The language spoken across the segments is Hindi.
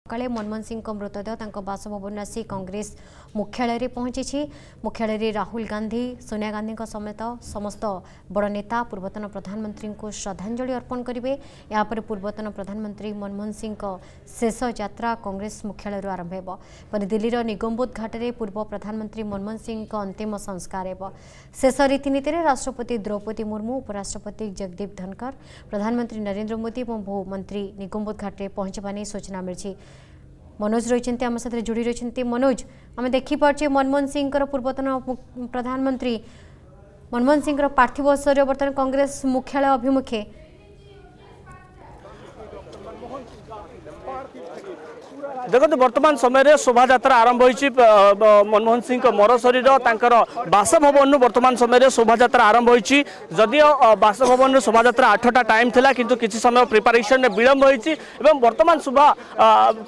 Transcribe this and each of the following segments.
सकाळे मनमोहन सिंह मृतदेह बासभवन आसी कांग्रेस मुख्यालय पहुंची। मुख्यालय राहुल गांधी सोनिया गांधी समेत समस्त बड़ नेता पूर्वतन प्रधानमंत्री को श्रद्धांजलि अर्पण करेंगे। यापर पूर्वतन प्रधानमंत्री मनमोहन सिंह शेष यात्रा कांग्रेस मुख्यालय आरंभ हो। पर दिल्लीर निगमबोध घाटे पूर्व प्रधानमंत्री मनमोहन सिंह अंतिम संस्कार हो। शेष रीतिनीति में राष्ट्रपति द्रौपदी मुर्मू, उपराष्ट्रपति जगदीप धनखड़, प्रधानमंत्री नरेंद्र मोदी और बहु मंत्री निगमबोध घाटे पहुंचवा नहीं सूचना मिली। मनोज रही आम साथ जोड़ी रही। मनोज, आम देखिपे मनमोहन सिंह पूर्वतन प्रधानमंत्री मनमोहन सिंह पार्थिव शरीर बर्तमान कांग्रेस मुख्यालय अभिमुखे। देखो वर्तमान समय शोभा आरंभ होती मनमोहन सिंह मर शरीर बासभवन वर्तमान समय शोभा आरंभ होती। जदियो बासभवन शोभा 8टा टाइम थिला किंतु किसी समय प्रिपरेशन विलंब होती। वर्तमान सुबह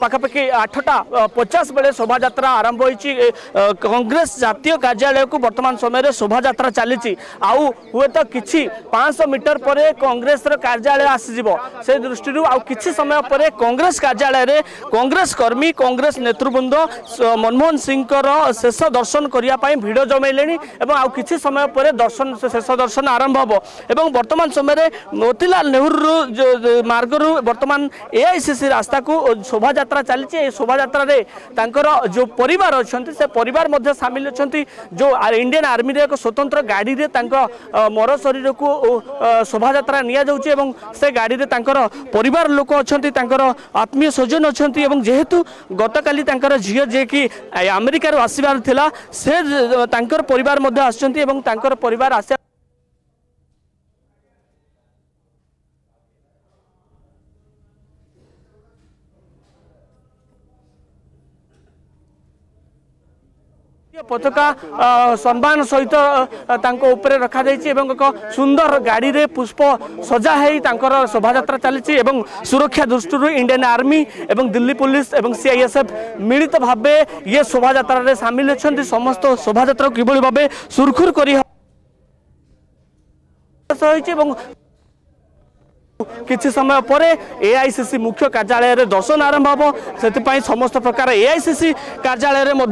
पाखापाखि 8:50 बेले शोभा आरंभ होती। कांग्रेस जातीय कार्यालय को वर्तमान समय शोभा चली आउ हुए तो किसी 500 मीटर पर कांग्रेस कार्यालय आसीजिवो। से दृष्टि किसी समय पर कांग्रेस कार्यालय कांग्रेस कर्मी कांग्रेस नेतृवृंद मनमोहन सिंह शेष दर्शन करने भिड़ जमैले और किसी समय पर दर्शन शेष दर्शन आरंभ हो। वर्तमान समय मोतीलाल नेहरू मार्ग वर्तमान एआईसीसी रास्ता को शोभा चली। शोभा जो परिवार अच्छा से परिवार सामिल अच्छा जो इंडियन आर्मी एक स्वतंत्र गाड़ी रे मर शरीर को शोभा नि से गाड़ी रे परिवार लोक अच्छा आत्मीय स्वजन अच्छा। जेहेतु गतकाली झील जे कि अमेरिका आसबार थिला से परिवार आसर परिवार आस पताका सम्मान सहित ऊपर रखा एक सुंदर गाड़ी रे पुष्प सजा है शोभा चली। सुरक्षा दृष्टि इंडियन आर्मी एवं दिल्ली पुलिस एवं सीआईएसएफ मिलित भाव ये शोभा सामिल अच्छा। समस्त शोभा किभली भाव सुरखुर कर किछि समय पर एआईसीसी मुख्य कार्यालय रे दर्शन आरंभ हो। से समस्त प्रकार एआईसीसी कार्यालय में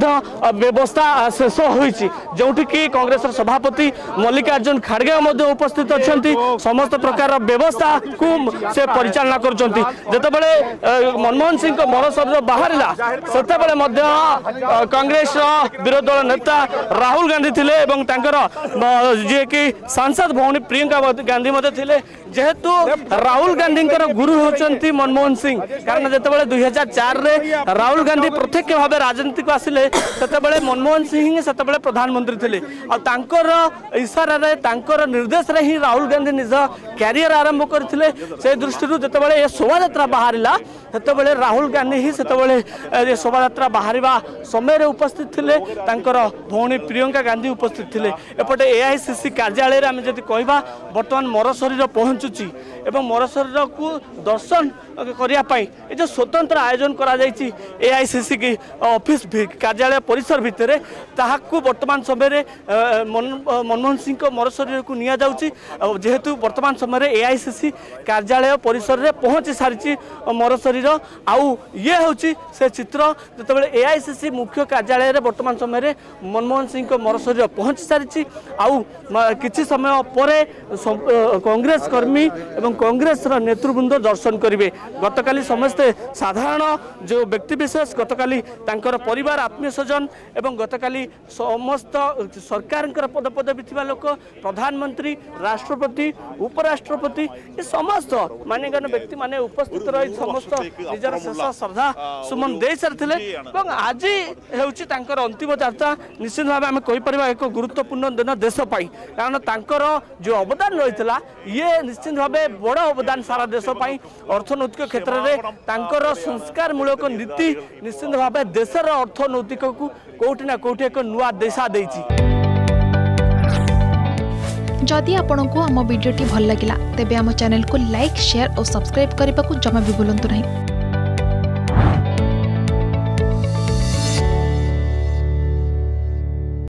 व्यवस्था शेष होईछि जोठी कि कांग्रेस सभापति मल्लिकार्जुन खड़गे उपस्थित अच्छा। समस्त प्रकार व्यवस्था को से परिचालना करछंती। जेतेबेले मनमोहन सिंह मर शरीर बाहरिला सेतेबेले कांग्रेस विरोधी दल नेता राहुल गांधी थिले एवं जे कि सांसद भौणी प्रियंका गांधी थिले। जेहेतु राहुल गांधी गुरु होचंती मनमोहन सिंह कारण जितेबाला 2004 रे राहुल गांधी प्रत्यक्ष भाव राजनीति को आसिले सेतेबाला मनमोहन सिंह सेतेबाला प्रधानमंत्री थिले। इशारा रे निर्देश रे ही राहुल गांधी निज कैरियर आरंभ करथिले। से दृष्टि जितेबाला ये शोभा बाहरिला सेतेबाला राहुल गांधी ही सेतेबाला शोभा बाहरिबा समय उपस्थित थिले। भौणी प्रियंका गांधी उपस्थित थिले। एपटे एआईसीसी कार्यालय आम जदि कहबा वर्तमान मर शरीर पहुंचुची एवं मर शरीर को दर्शन करने जो स्वतंत्र आयोजन करा एआईसीसी की ऑफिस कार्यालय परिसर भितर ताहाकू वर्तमान समय मनमोहन सिंह मर शरीर को निया जाउची। जेहेतु वर्तमान समय एआईसीसी कार्यालय परिसर रे पहुंची सारी मर शरीर आउ ये होची से चित्र जितेबाला एआईसीसी मुख्य कार्यालय रे वर्तमान समय मनमोहन सिंह मर शरीर पहुंची सारी आउ किछि समय पर कांग्रेस कर्मी एवं कांग्रेस नेतृवृंद दर्शन करेंगे। गतकाली समस्ते साधारण जो व्यक्ति विशेष गतकाली परिवार आत्मीय स्वजन एवं गतकाली समस्त सरकार पदपदवी थिबा लोक प्रधानमंत्री राष्ट्रपति उपराष्ट्रपति ये समस्त मान्यगण्य व्यक्ति माने उपस्थित रही समस्त निजर शेष श्रद्धा सुमन दे सारी। आज हेउची अंतिम यात्रा निश्चित भाव आम कहीपर एक गुरुत्वपूर्ण दिन देश पाई कारण तांकर जो अवदान रही ये निश्चित भाव बड़ अवदान सारा देश पाई अर्थनैतिक क्षेत्र में तांकर संस्कार मूलक नीति निश्चित भाव देशर अर्थनैतिक को कोठी ना कोठी एक नुआ दिशा देछि। जदि आपंक आम भिडी भल लगा तेब आम चैनल को लाइक शेयर और सब्सक्राइब करने को जमा भी भूलु नहीं।